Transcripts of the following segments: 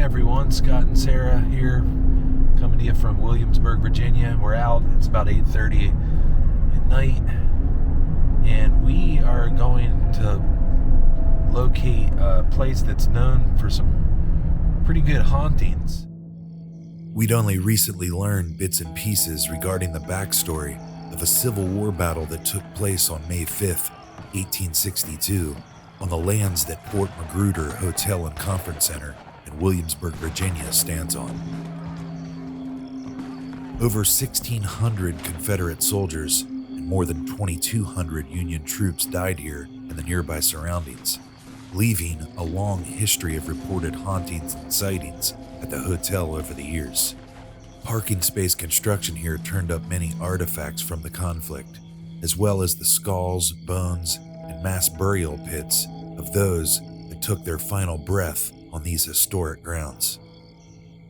Hey everyone, Scott and Sarah here, coming to you from Williamsburg, Virginia. We're out, it's about 8:30 at night, and we are going to locate a place that's known for some pretty good hauntings. We'd only recently learned bits and pieces regarding the backstory of a Civil War battle that took place on May 5th, 1862, on the lands that Fort Magruder Hotel and Conference Center in Williamsburg, Virginia stands on. Over 1,600 Confederate soldiers and more than 2,200 Union troops died here and the nearby surroundings, leaving a long history of reported hauntings and sightings at the hotel over the years. Parking space construction here turned up many artifacts from the conflict, as well as the skulls, bones, and mass burial pits of those that took their final breath on these historic grounds.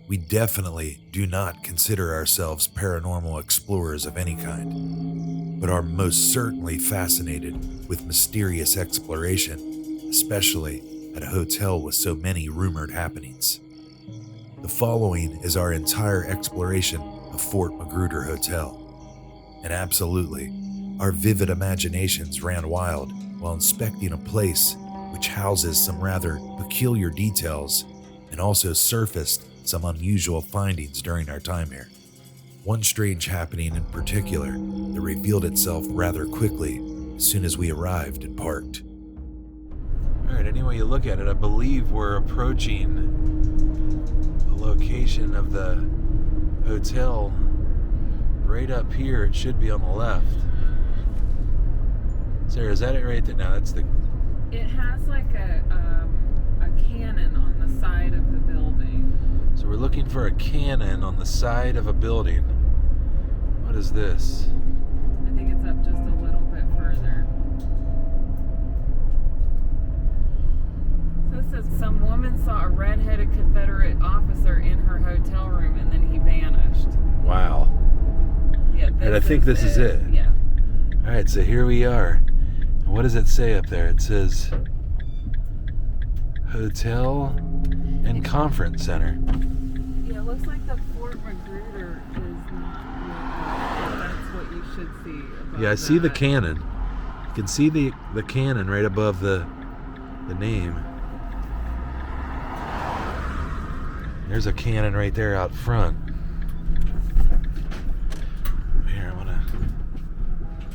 We definitely do not consider ourselves paranormal explorers of any kind, but are most certainly fascinated with mysterious exploration, especially at a hotel with so many rumored happenings. The following is our entire exploration of Fort Magruder Hotel. And absolutely, our vivid imaginations ran wild while inspecting a place which houses some rather peculiar details and also surfaced some unusual findings during our time here. One strange happening in particular that revealed itself rather quickly as soon as we arrived and parked. Alright, any way you look at it, I believe we're approaching the location of the hotel right up here. It should be on the left. Sarah, is that it right there? No, that's the... It has like a cannon on the side of the building. So we're looking for a cannon on the side of a building. What is this? I think it's up just a little bit further. So it says some woman saw a red-headed Confederate officer in her hotel room and then he vanished. Wow. Yeah, And I think this is it. Yeah. Alright, so here we are. What does it say up there? It says Hotel and Conference Center. Yeah, it looks like the Fort Magruder is not that's what you should see. Yeah, I see the cannon. You can see the cannon right above the name. There's a cannon right there out front. Here, I wanna...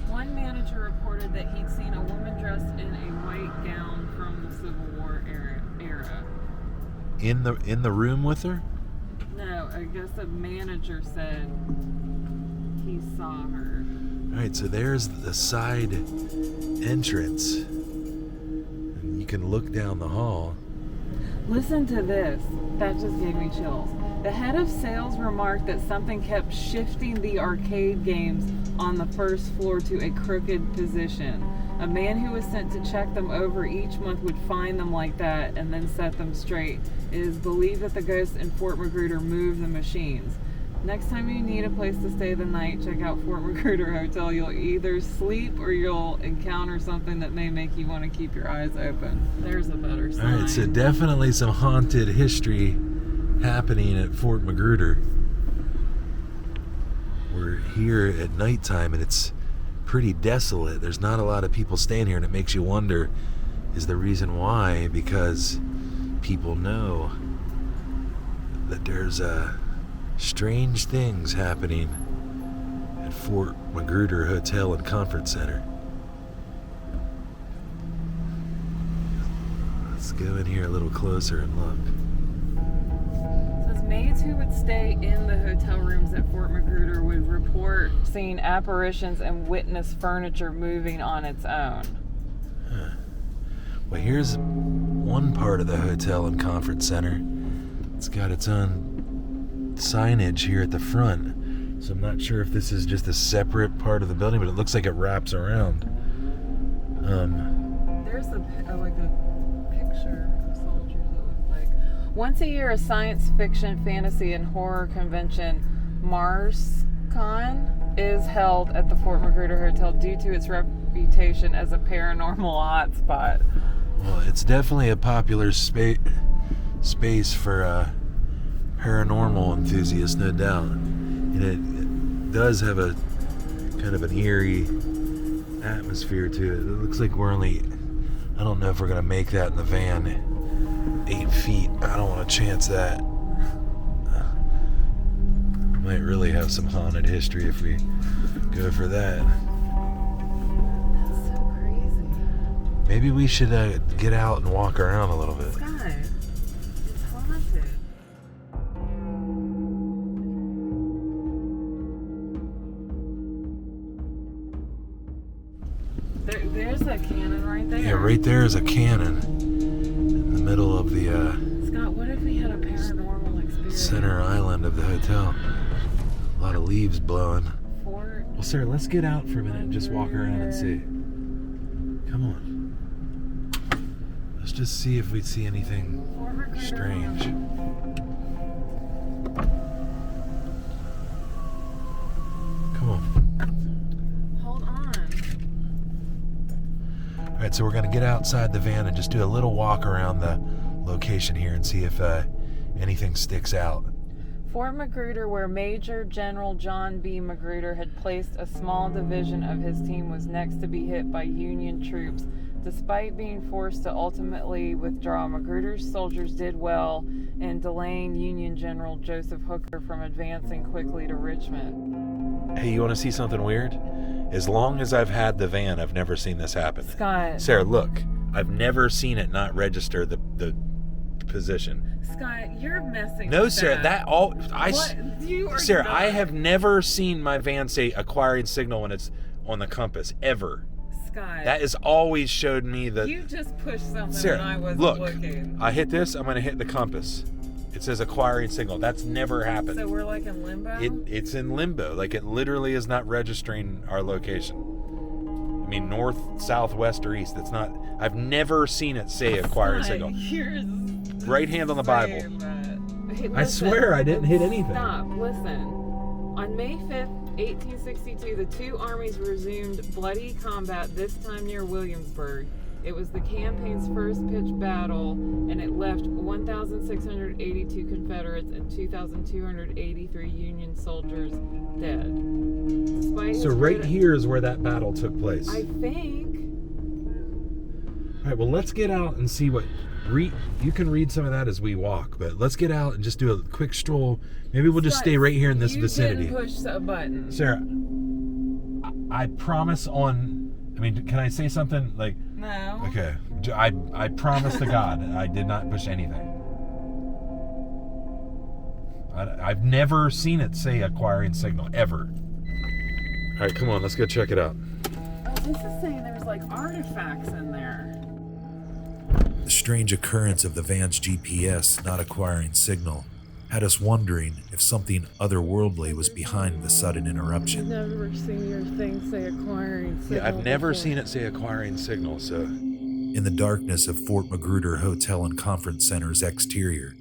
One manager reported that he'd seen a woman dressed in a white gown from the Civil War era. In the room with her? No, I guess the manager said he saw her. Alright, so there's the side entrance. And you can look down the hall. Listen to this. That just gave me chills. The head of sales remarked that something kept shifting the arcade games on the first floor to a crooked position. A man who was sent to check them over each month would find them like that and then set them straight. It is believed that the ghosts in Fort Magruder move the machines. Next time you need a place to stay the night, check out Fort Magruder Hotel. You'll either sleep or you'll encounter something that may make you want to keep your eyes open. There's a better sign. Alright, so definitely some haunted history happening at Fort Magruder. We're here at nighttime and it's pretty desolate. There's not a lot of people staying here, and it makes you wonder, is the reason why because people know that there's strange things happening at Fort Magruder Hotel and Conference Center. Let's go in here a little closer and look. It says maids who would stay in the hotel rooms at Fort Magruder would report seeing apparitions and witness furniture moving on its own. Huh. Well, here's one part of the hotel and conference center. It's got its own signage here at the front. So I'm not sure if this is just a separate part of the building, but it looks like it wraps around. There's a picture of soldiers that look like. Once a year, a science fiction, fantasy, and horror convention, MarsCon, is held at the Fort Magruder Hotel due to its reputation as a paranormal hotspot. Well, it's definitely a popular space for paranormal enthusiast, no doubt. And it does have a kind of an eerie atmosphere to it. It looks like we're only, I don't know if we're going to make that in the van 8 feet. I don't want to chance that. Might really have some haunted history if we go for that. That's so crazy. Maybe we should get out and walk around a little bit. Scott, it's haunted. There's a cannon right there. Yeah, right there is a cannon in the middle of the Scott, what if we had a paranormal experience? center island of the hotel. A lot of leaves blowing. Fort Well, Sarah, let's get out for a minute and just walk around and see. Come on. Let's just see if we see anything Magruder. strange. Come on. Hold on. All right, so we're going to get outside the van and just do a little walk around the location here and see if anything sticks out. Fort Magruder, where Major General John B. Magruder had placed a small division of his team, was next to be hit by Union troops. Despite being forced to ultimately withdraw, Magruder's soldiers did well in delaying Union General Joseph Hooker from advancing quickly to Richmond. Hey, you want to see something weird? As long as I've had the van, I've never seen this happen. Scott. Sarah, look. I've never seen it not register the position. Scott, you're messing No, with Sarah, that all... What? You are Sarah, not. I have never seen my van say acquiring signal when it's on the compass, ever. Scott. That has always showed me that... You just pushed something Sarah, and I wasn't look, looking. I hit this, I'm going to hit the compass. It says acquiring signal. That's never happened. So we're like in limbo? It's in limbo. Like, it literally is not registering our location. I mean, north, south, west, or east. It's not... I've never seen it say acquiring Scott, signal. You're Right hand on the Bible. saying that. Hey, I swear I didn't hit anything. Stop, listen. On May 5th, 1862, the two armies resumed bloody combat, this time near Williamsburg. It was the campaign's first pitched battle, and it left 1,682 Confederates and 2,283 Union soldiers dead. Despite So his right great- here is where that battle took place. I think. All right, well, let's get out and see what... You can read some of that as we walk, but let's get out and just do a quick stroll. Maybe we'll just Scott, stay right here in this you vicinity. didn't push a button. Sarah, I promise on... I mean, can I say something? Like, No. okay, I promise to God I did not push anything. I've never seen it say acquiring signal, ever. All right, come on, let's go check it out. Oh, this is saying there's like artifacts in there. The strange occurrence of the van's GPS not acquiring signal had us wondering if something otherworldly was behind the sudden I've interruption. never seen your thing say acquiring signal. Yeah, I've never before. seen it say acquiring signal, so... In the darkness of Fort Magruder Hotel and Conference Center's exterior,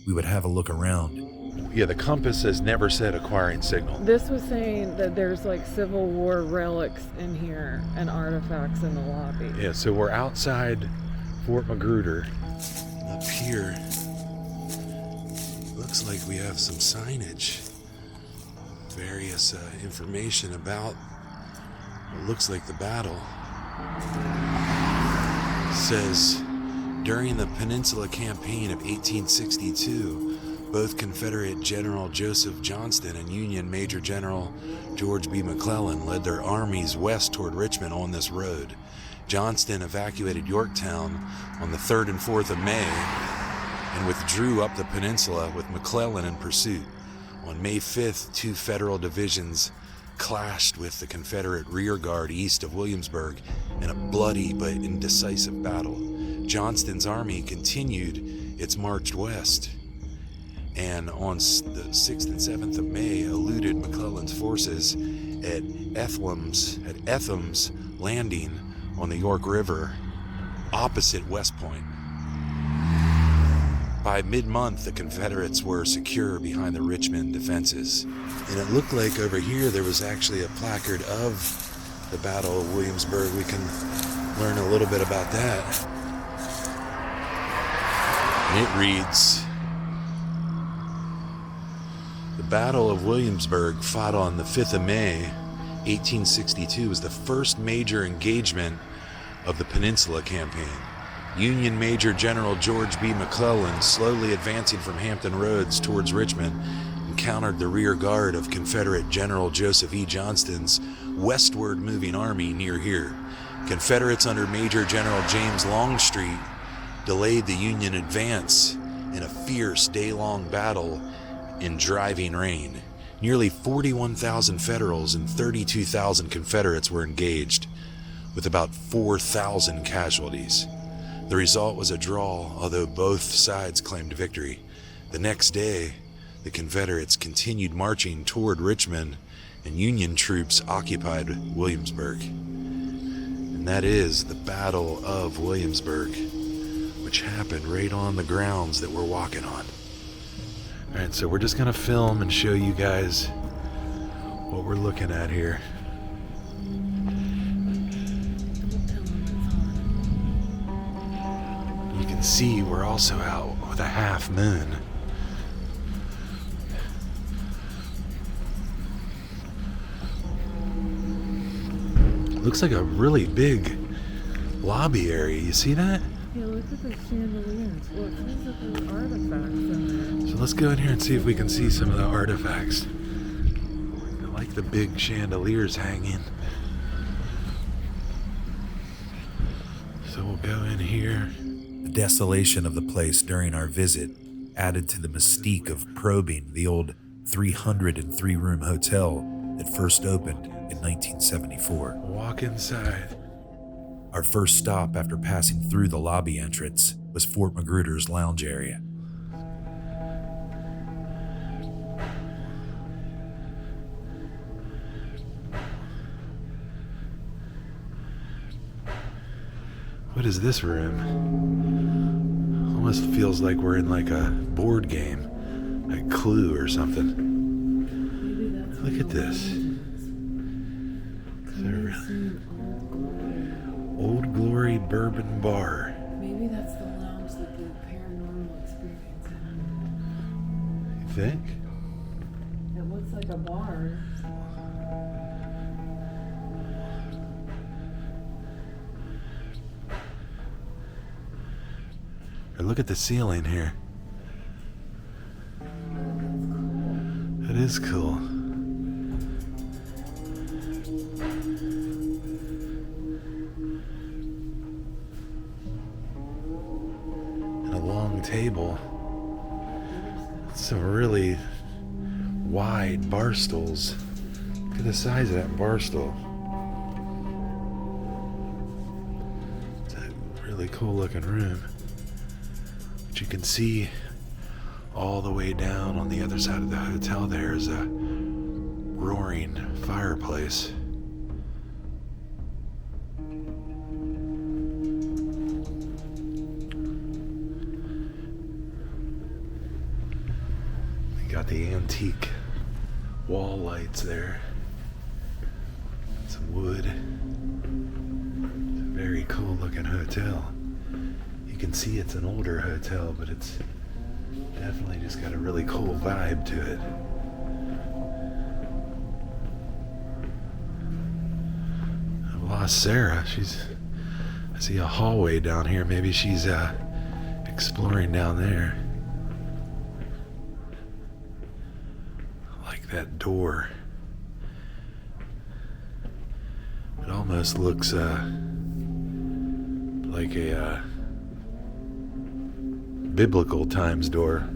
we would have a look around. Yeah, the compass has never said acquiring signal. This was saying that there's like Civil War relics in here and artifacts in the lobby. Yeah, so we're outside Fort Magruder. Up here, looks like we have some signage. Various information about what looks like the battle. It says, during the Peninsula Campaign of 1862, both Confederate General Joseph Johnston and Union Major General George B. McClellan led their armies west toward Richmond on this road. Johnston evacuated Yorktown on the 3rd and 4th of May and withdrew up the peninsula with McClellan in pursuit. On May 5th, two Federal divisions clashed with the Confederate rear guard east of Williamsburg in a bloody but indecisive battle. Johnston's army continued its march west, and on the 6th and 7th of May eluded McClellan's forces at Etham's Landing on the York River opposite West Point. By mid-month, the Confederates were secure behind the Richmond defenses. And it looked like over here there was actually a placard of the Battle of Williamsburg. We can learn a little bit about that. And it reads, Battle of Williamsburg, fought on the 5th of May, 1862, was the first major engagement of the Peninsula Campaign. Union Major General George B. McClellan, slowly advancing from Hampton Roads towards Richmond, encountered the rear guard of Confederate General Joseph E. Johnston's westward moving army near here. Confederates under Major General James Longstreet delayed the Union advance in a fierce day-long battle in driving rain. Nearly 41,000 Federals and 32,000 Confederates were engaged, with about 4,000 casualties. The result was a draw, although both sides claimed victory. The next day, the Confederates continued marching toward Richmond, and Union troops occupied Williamsburg. And that is the Battle of Williamsburg, which happened right on the grounds that we're walking on. Alright, so we're just going to film and show you guys what we're looking at here. You can see we're also out with a half moon. Looks like a really big lobby area. You see that? Yeah, look at the chandeliers. Look at the artifacts in there. So let's go in here and see if we can see some of the artifacts. I like the big chandeliers hanging. So we'll go in here. The desolation of the place during our visit added to the mystique of probing the old 303-room hotel that first opened in 1974. Walk inside. Our first stop after passing through the lobby entrance was Fort Magruder's lounge area. What is this room? Almost feels like we're in like a board game, like Clue or something. Look at this. Old Glory Bourbon Bar. Maybe that's the lounge that the paranormal experience had. You think? It looks like a bar. Or look at the ceiling here. That is cool. And a long table. Some really wide bar stools. Look at the size of that bar stool. It's a really cool looking room. But you can see all the way down on the other side of the hotel there is a roaring fireplace. We got the antique wall lights there. Some wood. It's a very cool looking hotel. You can see it's an older hotel, but it's definitely just got a really cool vibe to it. I've lost Sarah. I see a hallway down here. Maybe she's exploring down there. I like that door. It almost looks like a biblical times door.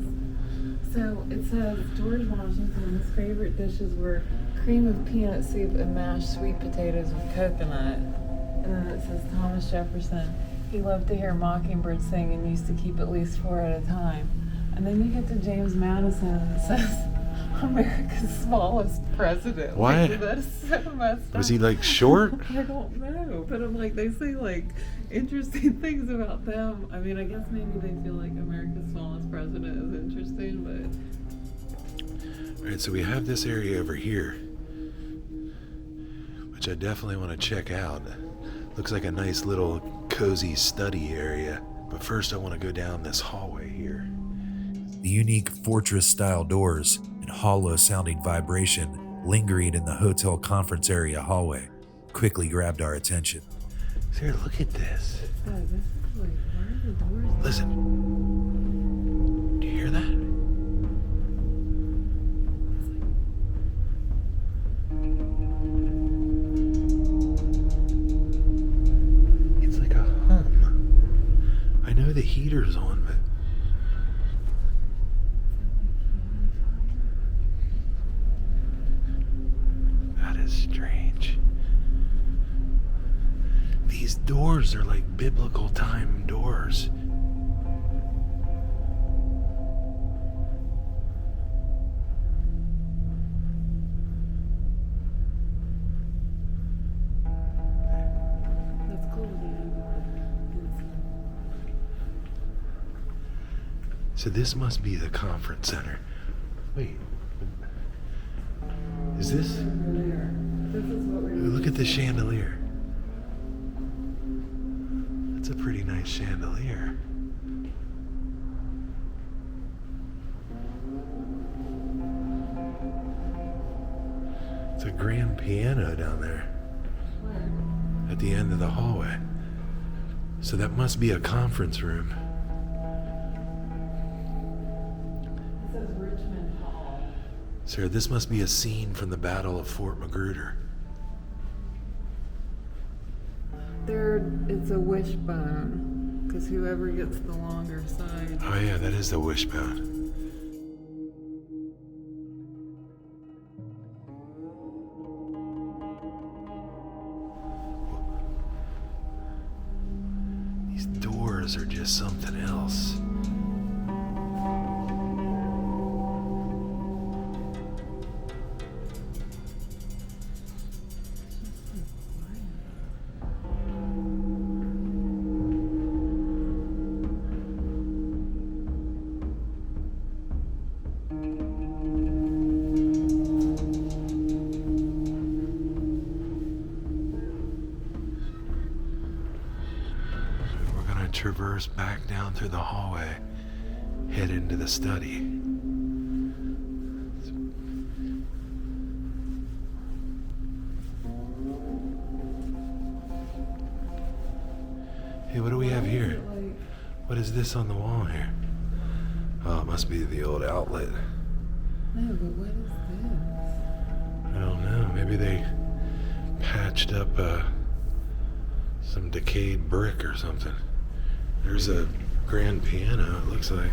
So it says George Washington's favorite dishes were cream of peanut soup and mashed sweet potatoes with coconut. And then it says Thomas Jefferson, he loved to hear mockingbirds sing and used to keep at least 4 at a time. And then you get to James Madison and it says America's smallest president. Why? Like, that is so messed up. Was he like short? I don't know, but I'm like, they say like interesting things about them. I mean, I guess maybe they feel like America's smallest president is interesting, but. Alright, so we have this area over here, which I definitely want to check out. Looks like a nice little cozy study area. But first I want to go down this hallway here. The unique fortress-style doors and hollow sounding vibration lingering in the hotel conference area hallway quickly grabbed our attention. Sarah, look at this. Oh, this is like, where are the doors? Listen. Do you hear that? It's like a hum. I know the heater's on, but that is strange. These doors are like biblical time doors. That's cool. So this must be the conference center. Wait. Is this? This is what we're Look at the chandelier. That's a pretty nice chandelier. It's a grand piano down there at the end of the hallway. So that must be a conference room. It says Richmond Hall. Sarah, this must be a scene from the Battle of Fort Magruder. It's a wishbone, because whoever gets the longer side. Oh yeah, that is the wishbone. These doors are just something else. Traverse back down through the hallway, head into the study. Hey, what do we have here? What is this on the wall here? Oh, it must be the old outlet. No, but what is this? I don't know. Maybe they patched up some decayed brick or something. There's a grand piano, it looks like.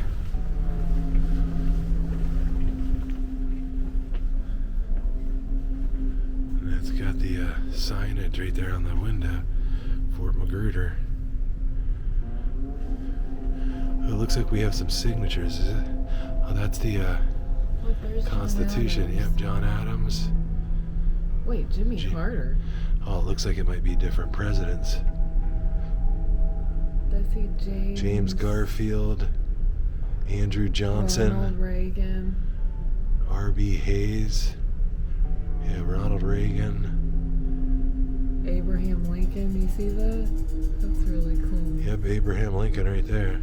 And it's got the signage right there on the window, Fort Magruder. Oh, it looks like we have some signatures. Is it? Oh, that's the Look, there's Constitution. John Adams. Yep, John Adams. Wait, Jimmy Carter. Oh, it looks like it might be different presidents. I see James Garfield, Andrew Johnson, Ronald Reagan. R.B. Hayes, yeah, Ronald Reagan, Abraham Lincoln. You see that? That's really cool. yep, Abraham Lincoln right there.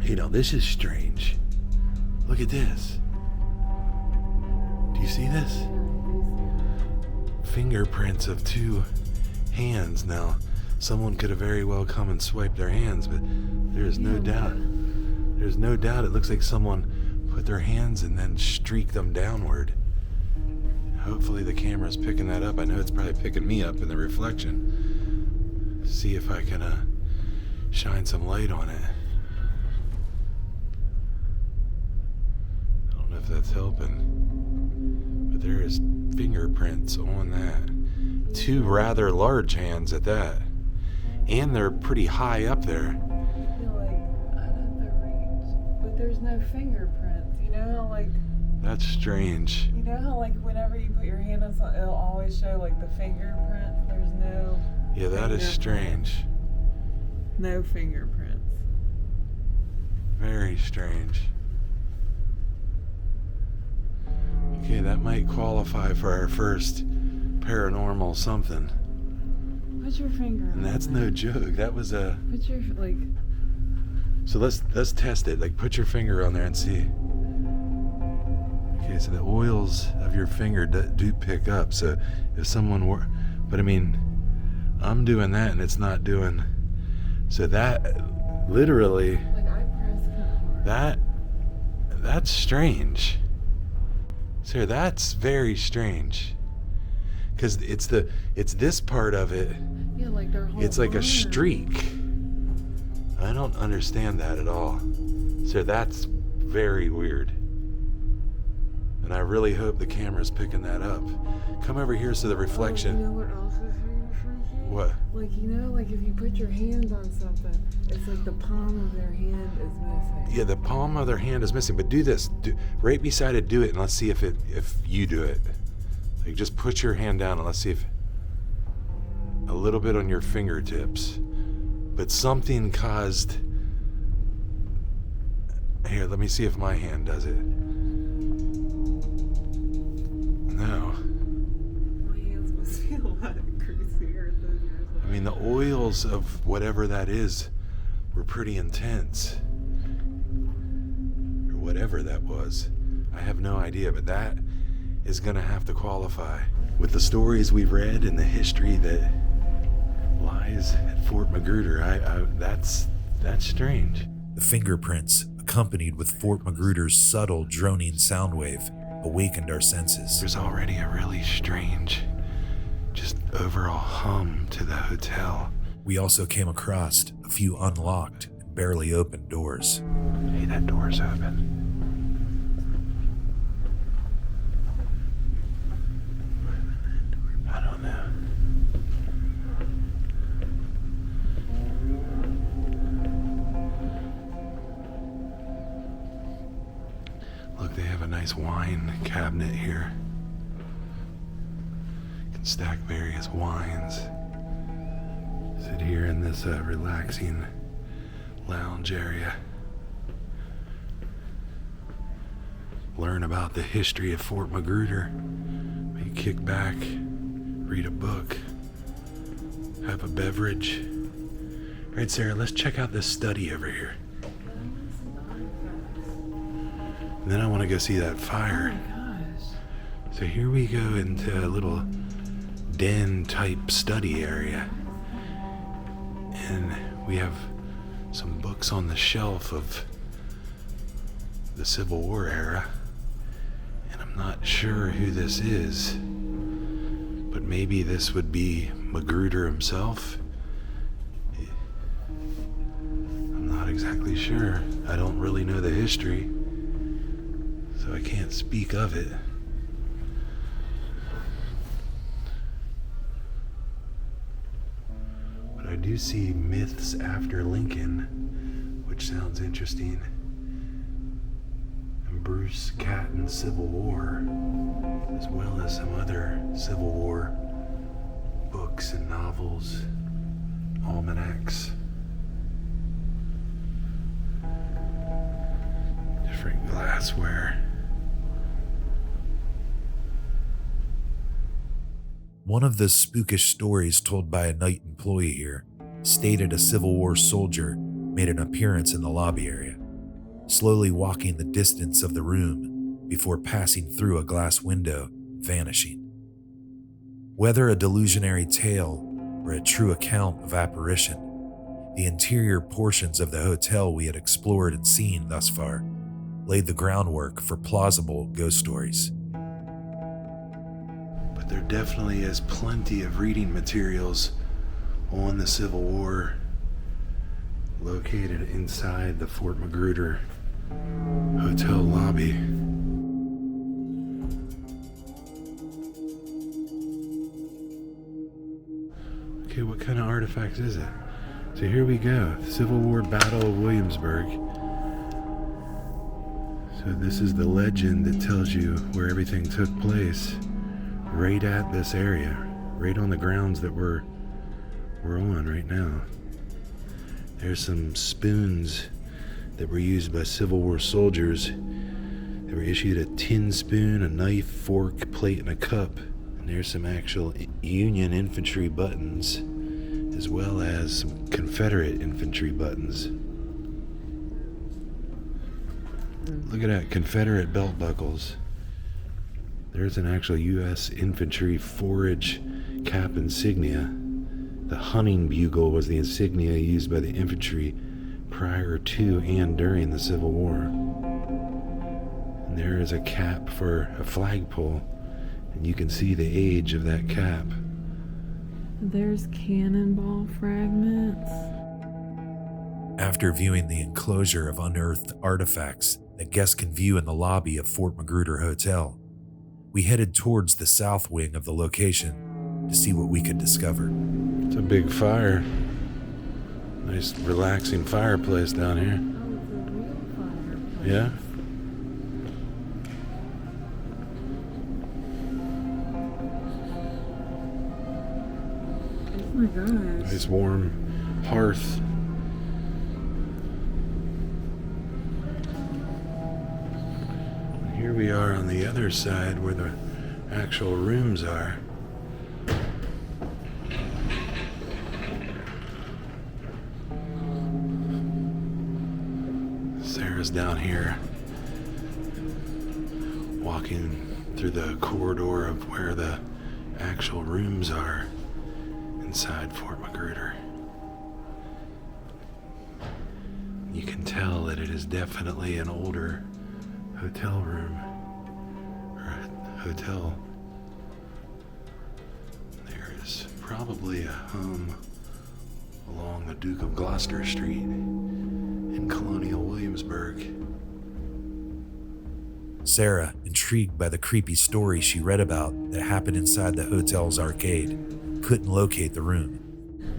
Hey, now this is strange. Look at this. Do you see this? Fingerprints of two hands. Now, someone could have very well come and swiped their hands, but there is no doubt. There's no doubt it looks like someone put their hands and then streaked them downward. Hopefully the camera's picking that up. I know it's probably picking me up in the reflection. See if I can shine some light on it. I don't know if that's helping. But there is fingerprints on that. Two rather large hands at that. And they're pretty high up there. I feel like out of the reach, but there's no fingerprints. You know how like. That's strange. You know how like whenever you put your hand on something, it'll always show like the fingerprints. There's no. Yeah, that is strange. No fingerprints. Very strange. Okay, that might qualify for our first paranormal something. Put your finger on And that's no joke. That was a... Put your, like... So let's test it. Like, put your finger on there and see. Okay, so the oils of your finger do pick up. So if someone were... But I mean, I'm doing that and it's not doing... So that, literally... Like, I press kind of hard. That's strange. Sir, that's very strange. Because it's this part of it. Yeah, like their whole It's like a arm. streak. I don't understand that at all. So that's very weird. And I really hope the camera's picking that up. Come over here so the reflection... Oh, you know what else is really freaky? What? Like, you know, like if you put your hands on something, it's like the palm of their hand is missing. Yeah, the palm of their hand is missing. But do this. Right beside it, do it, and let's see if you do it. Like, just put your hand down and let's see if... A little bit on your fingertips. But something caused... Here, let me see if my hand does it. No. My hands must be a lot greasier than yours. I mean, the oils of whatever that is were pretty intense. Or whatever that was. I have no idea, but that is going to have to qualify. With the stories we've read and the history that lies at Fort Magruder, that's strange. The fingerprints, accompanied with Fort Magruder's subtle droning sound wave, awakened our senses. There's already a really strange, just overall hum to the hotel. We also came across a few unlocked and barely opened doors. Hey, that door's open. I don't know. Look, they have a nice wine cabinet here. You can stack various wines. Sit here in this relaxing lounge area. Learn about the history of Fort Magruder. Maybe kick back, read a book, have a beverage. All right, Sarah, let's check out this study over here. And then I want to go see that fire. Oh my gosh. So here we go into a little den type study area. And we have some books on the shelf of the Civil War era. And I'm not sure who this is, but maybe this would be Magruder himself. I'm not exactly sure. I don't really know the history, so I can't speak of it. But I do see myths after Lincoln, which sounds interesting. And Bruce Catton's Civil War, as well as some other Civil War books and novels, almanacs. Different glassware. One of the spookish stories told by a night employee here stated a Civil War soldier made an appearance in the lobby area, slowly walking the distance of the room before passing through a glass window and vanishing. Whether a delusionary tale or a true account of apparition, the interior portions of the hotel we had explored and seen thus far laid the groundwork for plausible ghost stories. But there definitely is plenty of reading materials on the Civil War located inside the Fort Magruder hotel lobby. Okay, what kind of artifacts is it? So here we go, Civil War Battle of Williamsburg. So this is the legend that tells you where everything took place, right at this area, right on the grounds that we're on right now. There's some spoons that were used by Civil War soldiers. They were issued a tin spoon, a knife, fork, plate, and a cup. And there's some actual Union infantry buttons as well as some Confederate infantry buttons. Look at that, Confederate belt buckles. There's an actual U.S. infantry forage cap insignia. The hunting bugle was the insignia used by the infantry prior to and during the Civil War. And there is a cap for a flagpole, and you can see the age of that cap. There's cannonball fragments. After viewing the enclosure of unearthed artifacts that guests can view in the lobby of Fort Magruder Hotel, we headed towards the south wing of the location to see what we could discover. It's a big fire. Nice relaxing fireplace down here. Oh, it's a real fireplace. Yeah? Oh my gosh. Nice warm hearth. Here we are on the other side where the actual rooms are. Sarah's down here walking through the corridor of where the actual rooms are inside Fort Magruder. You can tell that it is definitely an older hotel room or a hotel. There is probably a home along the Duke of Gloucester Street in Colonial Williamsburg. Sarah, intrigued by the creepy story she read about that happened inside the hotel's arcade, couldn't locate the room.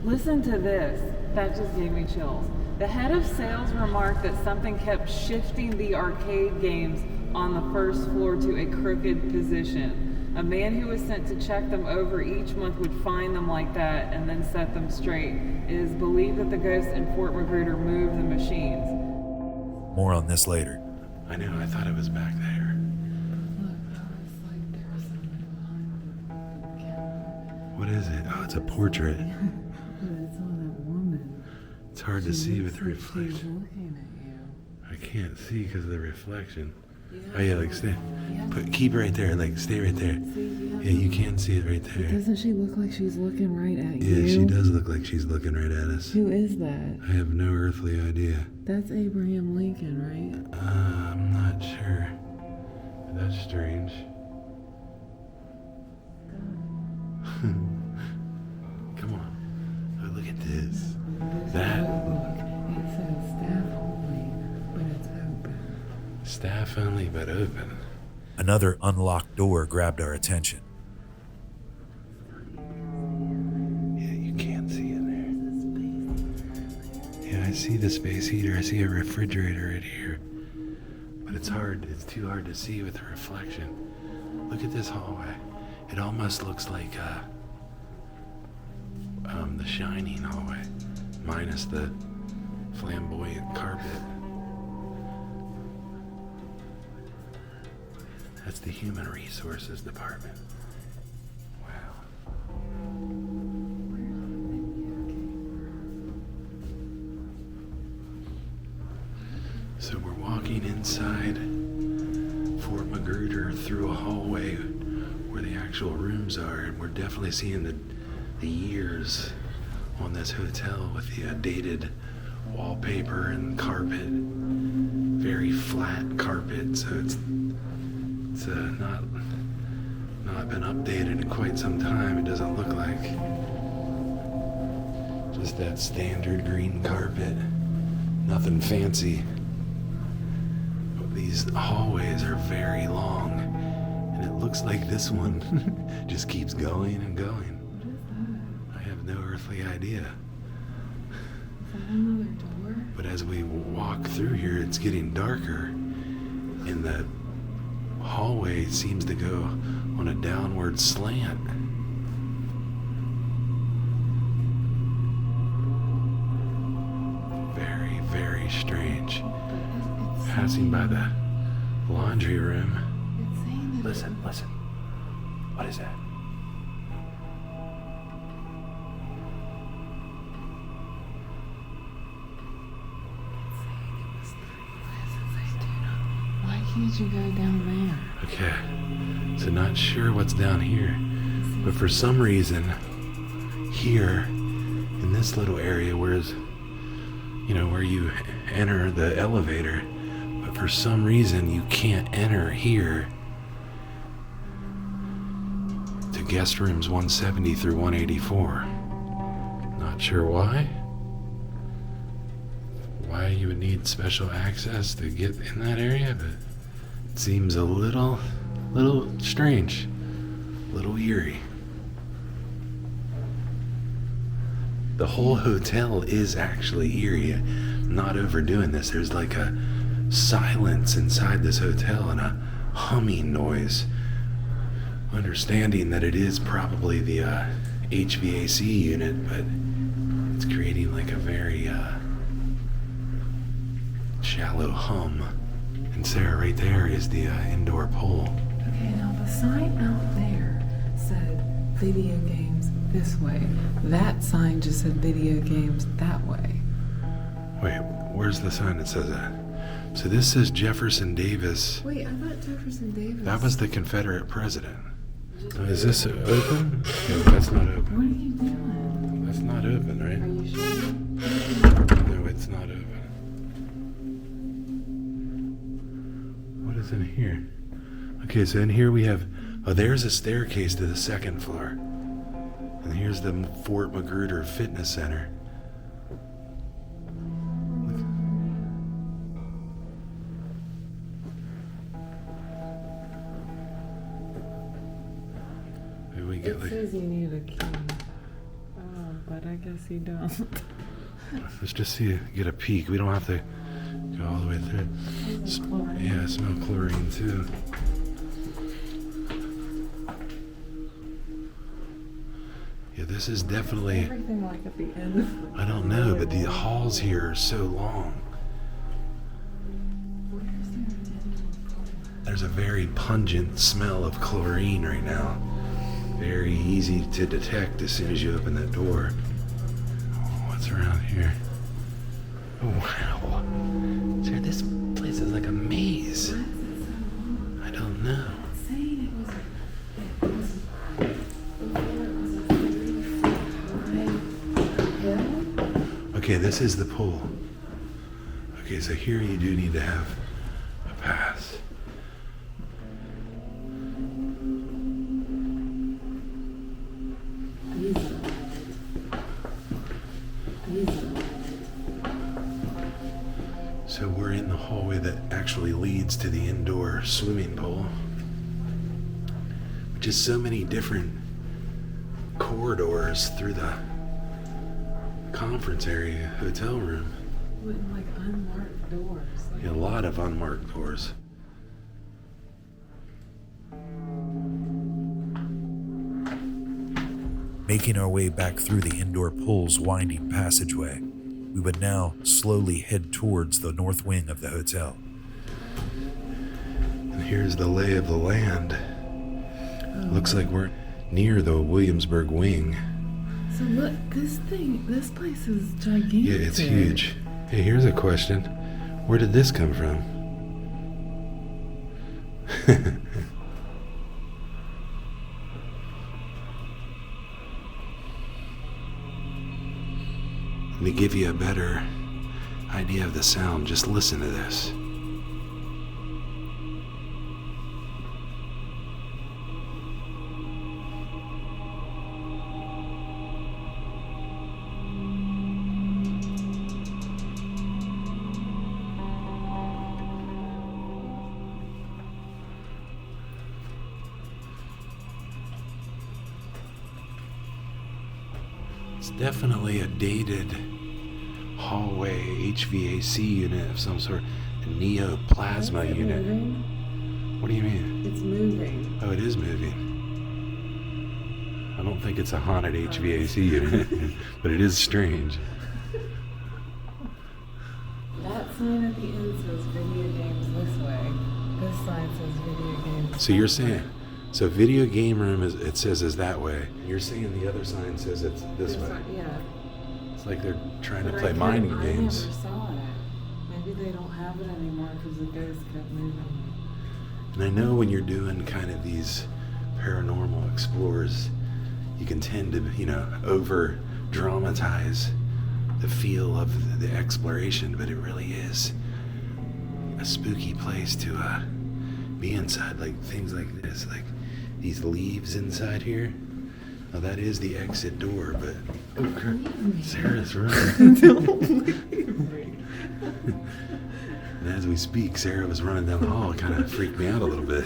Listen to this. That just gave me chills. The head of sales remarked that something kept shifting the arcade games on the first floor to a crooked position. A man who was sent to check them over each month would find them like that and then set them straight. It is believed that the ghosts in Fort Magruder moved the machines. More on this later. I know, I thought it was back there. Look, it's like there's something behind the camera. What is it? Oh, it's a portrait. But it's on that woman. It's hard to see with the She's reflection. looking at you. I can't see because of the reflection. You Oh yeah, like have stay. to- Keep right there, like stay right there. See, you have Yeah, you to- can see it right there. Doesn't she look like she's looking right at you? Yeah, she does look like she's looking right at us. Who is that? I have no earthly idea. That's Abraham Lincoln, right? I'm not sure. That's strange. Come on. Oh, look at this. That Look, it says staff only, but it's open. staff only but open. Another unlocked door grabbed our attention. Yeah, you can see in there. Yeah, I see the space heater. I see a refrigerator right here. But it's hard. It's too hard to see with the reflection. Look at this hallway. It almost looks like the Shining hallway, minus the flamboyant carpet. That's the Human Resources Department. Wow. So we're walking inside Fort Magruder through a hallway where the actual rooms are, and we're definitely seeing the years on this hotel with the dated wallpaper and carpet. Very flat carpet, so it's not been updated in quite some time. It doesn't look like just that standard green carpet. Nothing fancy. But these hallways are very long, and it looks like this one just keeps going and going. I have no earthly idea. Is that another door? But as we walk through here, it's getting darker, and the hallway seems to go on a downward slant. Very, very strange. Passing by the laundry room. It's saying that Listen. What is that? can't you go down there? Okay, so not sure what's down here, but for some reason, here, in this little area where you enter the elevator, but for some reason you can't enter here to guest rooms 170 through 184. Not sure why you would need special access to get in that area, but it seems a little strange, a little eerie. The whole hotel is actually eerie. I'm not overdoing this. There's like a silence inside this hotel and a humming noise. Understanding that it is probably the HVAC unit, but it's creating like a very shallow hum. And Sarah, right there is the indoor pool. Okay, now the sign out there said video games this way. That sign just said video games that way. Wait, where's the sign that says that? So this says Jefferson Davis. Wait, I thought Jefferson Davis. That was the Confederate president. Is this open? No, that's not open. What are you doing? That's not open, Are right? you sure? No, it's not open. What is in here? Okay, so in here we have, there's a staircase to the second floor. And here's the Fort Magruder Fitness Center. Maybe we get It says you need a key. Oh, but I guess you don't. let's just get a peek. We don't have to go all the way through. Yeah, I smell chlorine too. Yeah, this is definitely, Everything like at the end. I don't know, but the halls here are so long. There's a very pungent smell of chlorine right now. Very easy to detect as soon as you open that door. What's around here? Oh, wow. Sir, this place is like a maze. I don't know. Okay, this is the pool. Okay, so here you do need to have a pass. So we're in the hallway that actually leads to the indoor swimming pool, which is so many different corridors through the conference area, hotel room. With like unmarked doors. Yeah, a lot of unmarked doors. Making our way back through the indoor pool's winding passageway, we would now slowly head towards the north wing of the hotel. And here's the lay of the land. Looks like we're near the Williamsburg wing. So look, this place is gigantic. Yeah, it's huge. Hey, here's a question. Where did this come from? Let me give you a better idea of the sound. Just listen to this. It's definitely a dated hallway HVAC unit of some sort, a neoplasma unit. Moving? What do you mean? It's moving. Oh, it is moving. I don't think it's a haunted HVAC unit, but it is strange. That sign at the end says video games this way. This sign says video games. So you're saying, so video game room it says is that way. You're saying the other sign says it's this way. Yeah. It's like they're trying to But play mind games. I never saw it. Maybe they don't have it anymore because the ghost kept moving. And I know when you're doing kind of these paranormal explores, you can tend to, over dramatize the feel of the exploration, but it really is a spooky place to be inside. Like things like this, like these leaves inside here. Now that is the exit door, but Sarah's running. And as we speak, Sarah was running down the hall. It kind of freaked me out a little bit.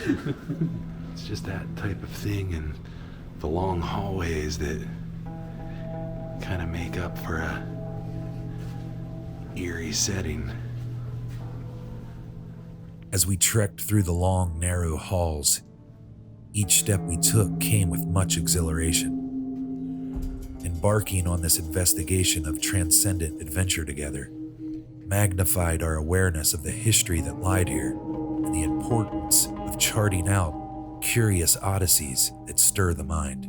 It's just that type of thing, and the long hallways that kind of make up for a eerie setting. As we trekked through the long, narrow halls, each step we took came with much exhilaration. Embarking on this investigation of transcendent adventure together magnified our awareness of the history that lied here and the importance of charting out curious odysseys that stir the mind.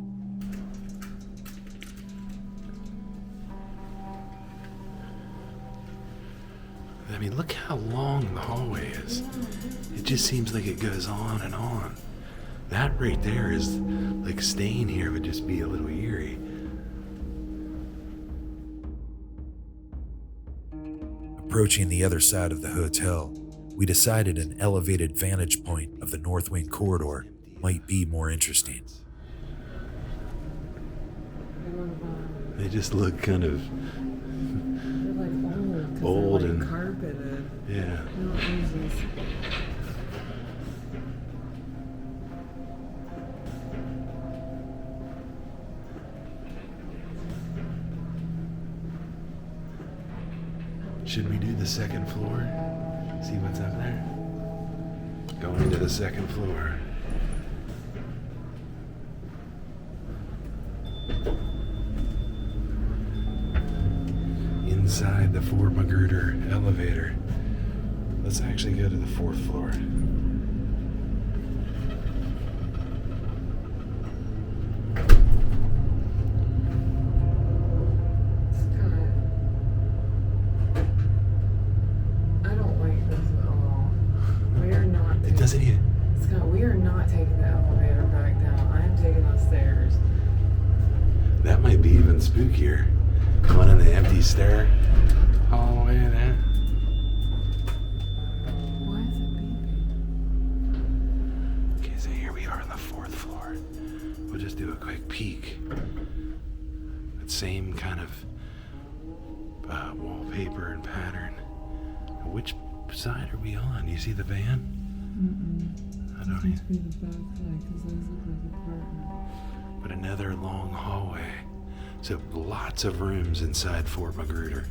I mean, look how long the hallway is. It just seems like it goes on and on. That right there is like staying here would just be a little eerie. Approaching the other side of the hotel, we decided an elevated vantage point of the North Wing corridor might be more interesting. They just look kind of They're like old they're like and carpeted. yeah. No easies. Should we do the second floor? See what's up there? Going to the second floor. Inside the Fort Magruder elevator. Let's actually go to the 4th floor. I don't like this at all. We are not. It doesn't even. Scott, we are not taking the elevator back down. I am taking the stairs. That might be even spookier. Going in the empty stair hallway there. Why is it beeping? Okay, so here we are on the 4th floor. We'll just do a quick peek. That same kind of wallpaper and pattern. Which side are we on? Do you see the van? I don't even. Be the back side because those look like apartments. But another long hallway. So lots of rooms inside Fort Magruder.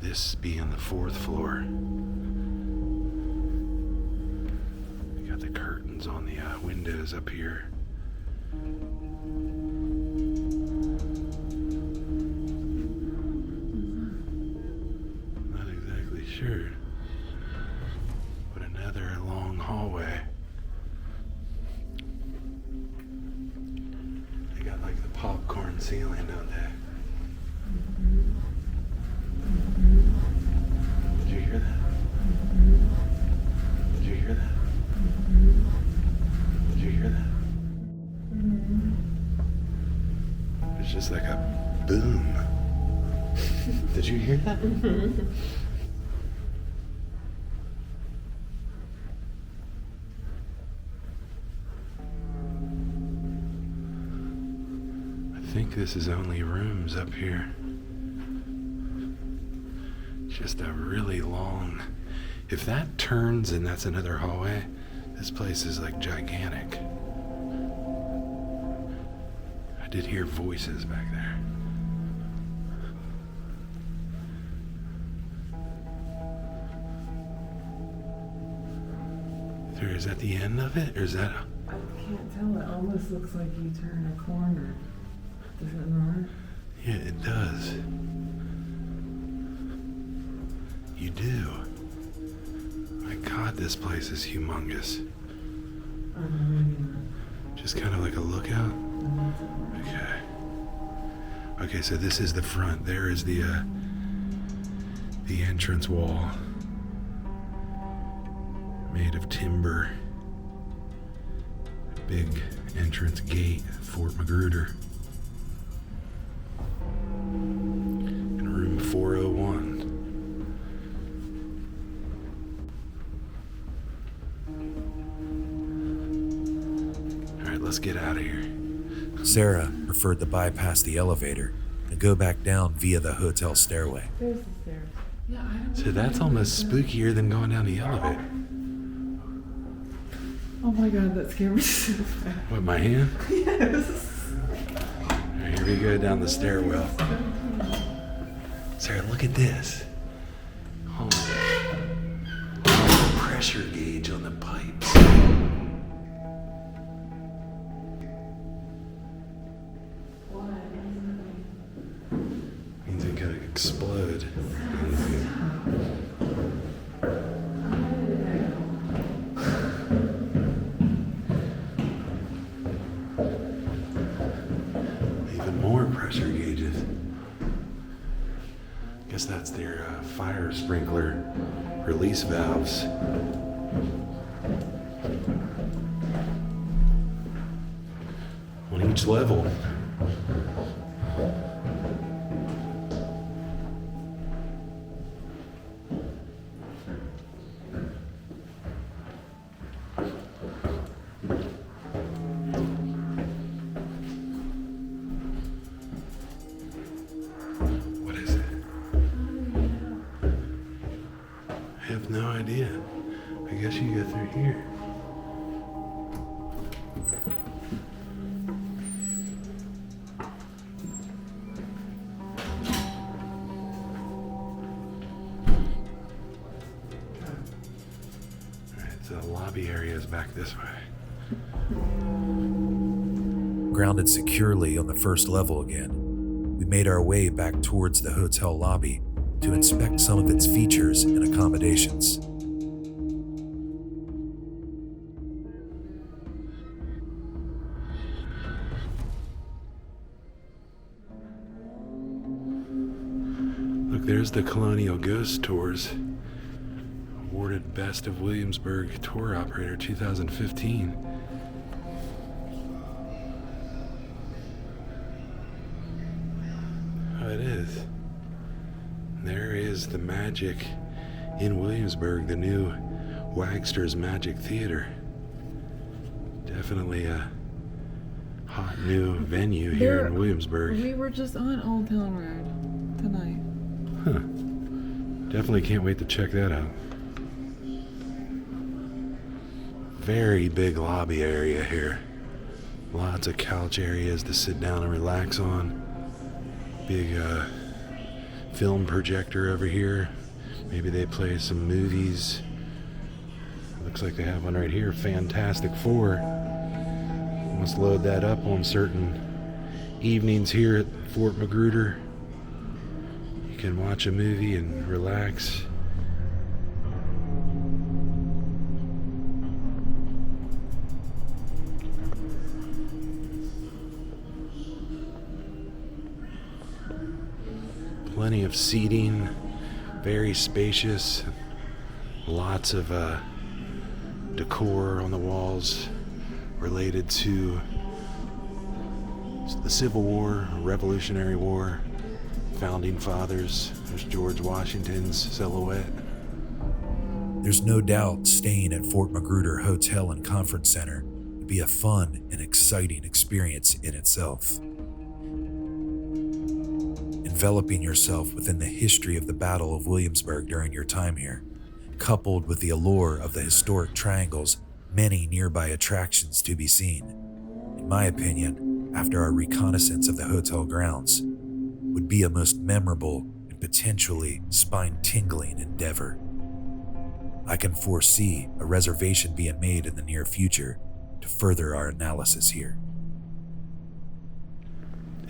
This being the 4th floor. We got the curtains on the windows up here. Not exactly sure. But another long hallway. They got like the popcorn ceiling, don't they? Did you hear that? Did you hear that? Did you hear that? It's just like a boom. Did you hear that? I think this is only rooms up here. Just a really long. If that turns and that's another hallway, this place is like gigantic. I did hear voices back there. Is that the end of it, or is that? I can't tell. It almost looks like you turn a corner. Does it not? Yeah, it does. You do. My God, this place is humongous. Just kind of like a lookout. Okay. Okay, so this is the front. There is the entrance wall. made of timber. Big entrance gate, Fort Magruder. In room 401. Alright, let's get out of here. Sarah preferred to bypass the elevator and go back down via the hotel stairway. There's the stairs. Yeah, I don't So that's almost spookier than going down the elevator. Oh my god, that scared me so bad. What, my hand? Yes. Alright, here we go down the stairwell. Sarah, look at this. Holy pressure gauge on the pipes. Means it could explode. Even more pressure gauges. Guess that's their fire sprinkler release valves. On each level. What is it? I have no idea. I guess you go through here. Alright, so the lobby area is back this way. Grounded securely on the first level again, we made our way back towards the hotel lobby to inspect some of its features and accommodations. Look, there's the Colonial Ghost Tours. Awarded Best of Williamsburg Tour Operator 2015. Oh, it is. There is the magic in Williamsburg, the new Wagster's Magic Theater. Definitely a hot new venue here in Williamsburg. We were just on Old Town Road tonight. Huh. Definitely can't wait to check that out. Very big lobby area here. Lots of couch areas to sit down and relax on. Big film projector over here. Maybe they play some movies. Looks like they have one right here, Fantastic Four. Must load that up on certain evenings here at Fort Magruder. You can watch a movie and relax. Plenty of seating, very spacious, lots of decor on the walls related to the Civil War, Revolutionary War, Founding Fathers. There's George Washington's silhouette. There's no doubt staying at Fort Magruder Hotel and Conference Center would be a fun and exciting experience in itself. Enveloping yourself within the history of the Battle of Williamsburg during your time here, coupled with the allure of the historic triangle's many nearby attractions to be seen, in my opinion, after our reconnaissance of the hotel grounds, would be a most memorable and potentially spine-tingling endeavor. I can foresee a reservation being made in the near future to further our analysis here.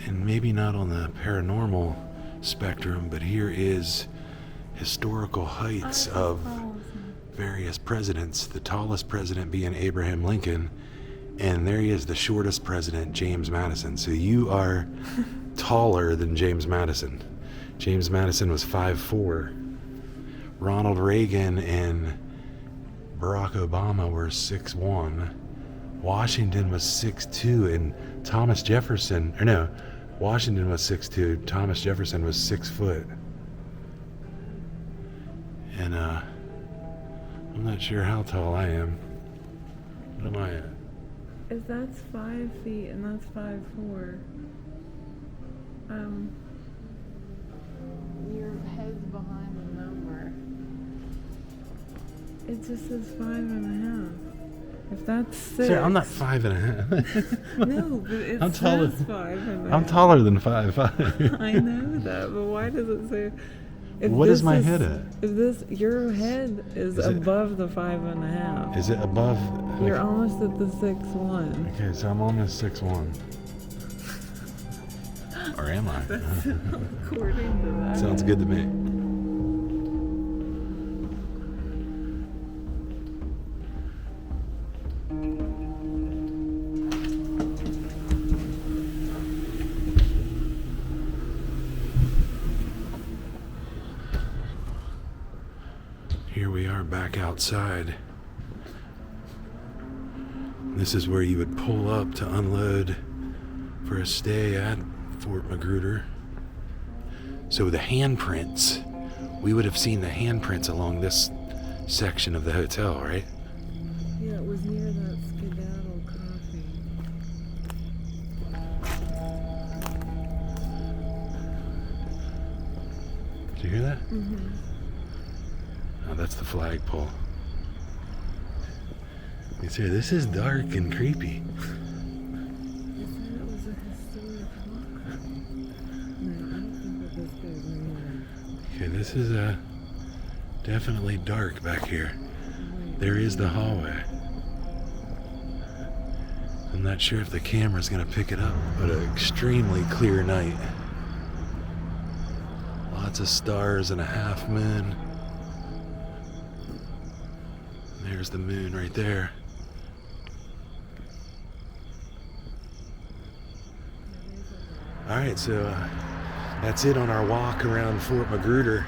And maybe not on the paranormal spectrum, but here is historical heights of various presidents, the tallest president being Abraham Lincoln, and there he is, the shortest president, James Madison. So you are taller than James Madison. James Madison was 5'4". Ronald Reagan and Barack Obama were 6'1". Washington was 6'2", and Thomas Jefferson, or no, Washington was 6'2", Thomas Jefferson was 6 foot. And I'm not sure how tall I am. What am I at? If that's 5 feet and that's 5'4", your head's behind the number. It just says 5.5. If that's 6. Sir, I'm not 5.5. No, but it I'm says taller. 5.5. I'm taller than 5'5". I know that, but why does it say? If What is this my head at? Your head is Is it- above the 5.5. Is it above? You're almost at the 6'1". Okay, so I'm almost 6'1". Or am I? According to that. Sounds good to me. Here we are back outside. This is where you would pull up to unload for a stay at Fort Magruder. So the handprints, we would have seen the handprints along this section of the hotel, right? Yeah, it was near that skedaddle coffee. Did you hear that? Mm-hmm. Oh, that's the flagpole. You see, this is dark and creepy. They said it was a historic haunt. No, I don't think that this goes anywhere. Okay, this is definitely dark back here. Wait, There is the hallway. I'm not sure if the camera's gonna pick it up, but an extremely clear night. Lots of stars and a half moon. There's the moon right there. Alright, so that's it on our walk around Fort Magruder.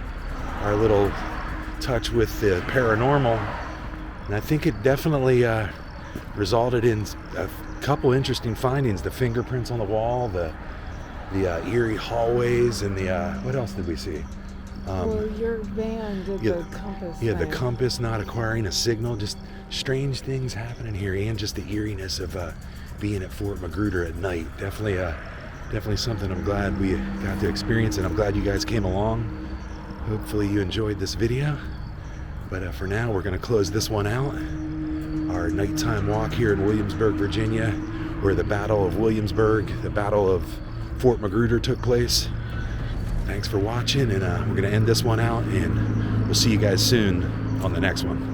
Our little touch with the paranormal. And I think it definitely resulted in a couple interesting findings. The fingerprints on the wall, the eerie hallways, and the, what else did we see? well, your van did yeah, the compass Yeah, the thing. compass not acquiring a signal. Just strange things happening here, and just the eeriness of being at Fort Magruder at night. Definitely something I'm glad we got to experience, and I'm glad you guys came along. Hopefully you enjoyed this video. But for now, we're going to close this one out. Our nighttime walk here in Williamsburg, Virginia, where the Battle of Williamsburg, the Battle of Fort Magruder took place. Thanks for watching, and we're going to end this one out, and we'll see you guys soon on the next one.